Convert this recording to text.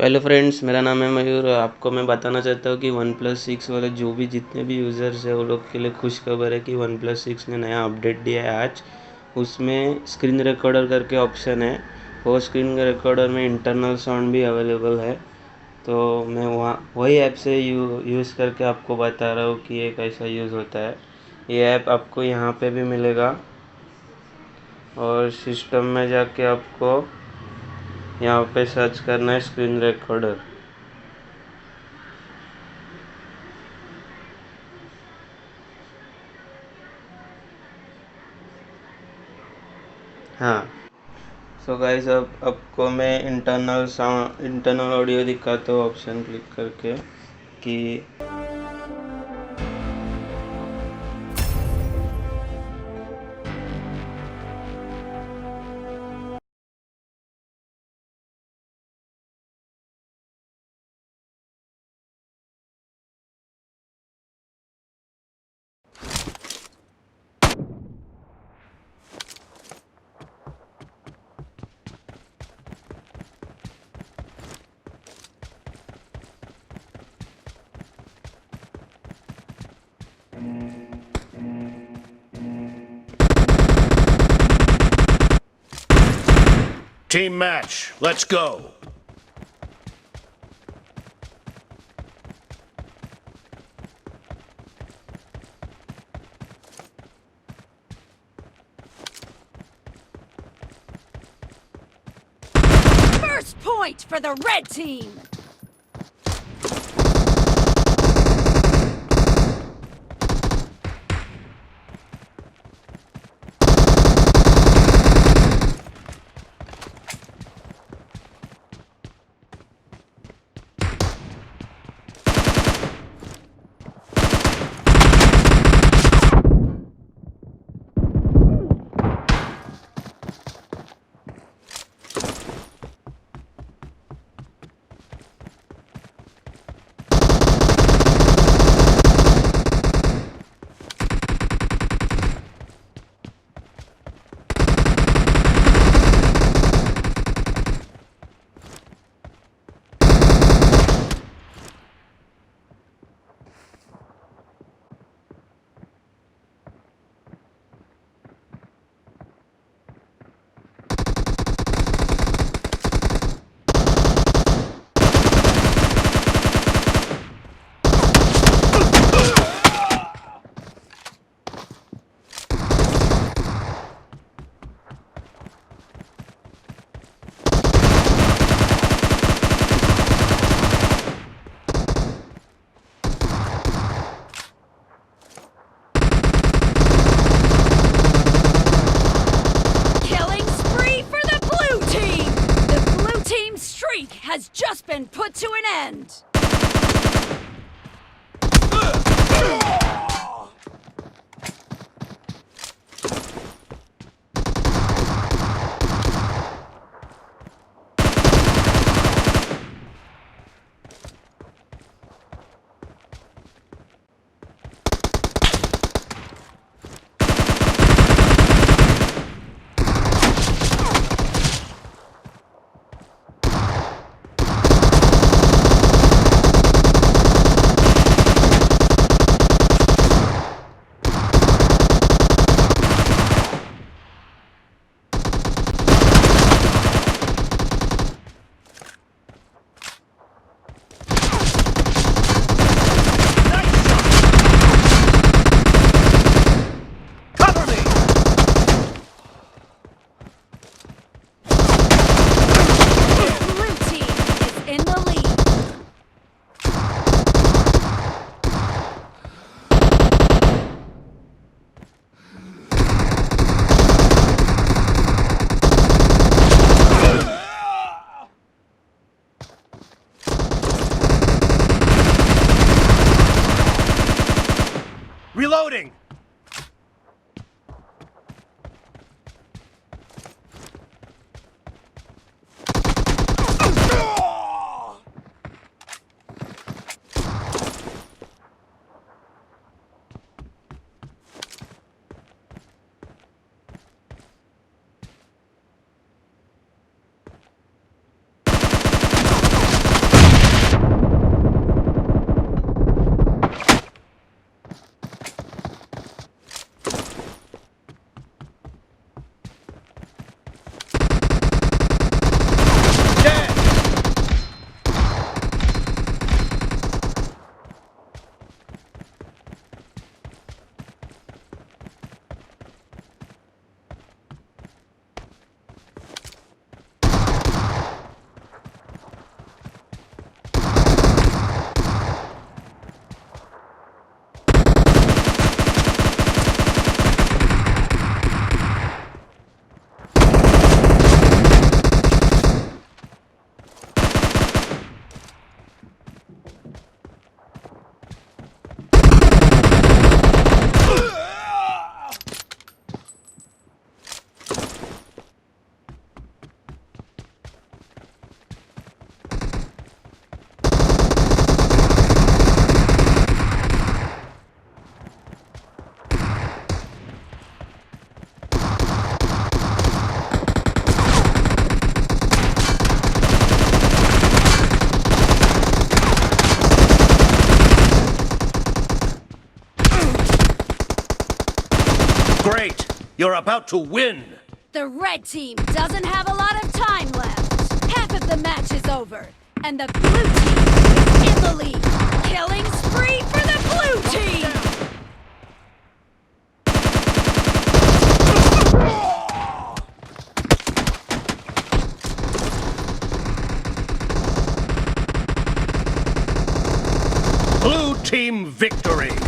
Hello friends, मेरा नाम है मयूर। आपको मैं बताना चाहता हूँ कि वन प्लस 6 वाले जो भी जितने भी यूज़र्स हैं वो लोग के लिए खुश खबर है कि वन प्लस 6 ने नया अपडेट दिया है आज। उसमें स्क्रीन रिकॉर्डर करके ऑप्शन है। वो स्क्रीन रिकॉर्डर में इंटरनल साउंड भी अवेलेबल है। तो मैं वहाँ वही ऐप से यूज़ करके आपको बता रहा हूँ कि ये कैसा यूज़ होता है। ये ऐप आपको यहाँ पे भी मिलेगा और सिस्टम में जाके आपको यहाँ पे सर्च करना है स्क्रीन रिकॉर्डर। हाँ, सो गाइस, अब आपको मैं इंटरनल ऑडियो दिखाता हूँ ऑप्शन क्लिक करके कि Team match, let's go. First point for the red team. Has just been put to an end. Reloading! You're about to win. The red team doesn't have a lot of time left. Half of the match is over, and the blue team is in the lead. Killing spree for the blue team! Blue team victory.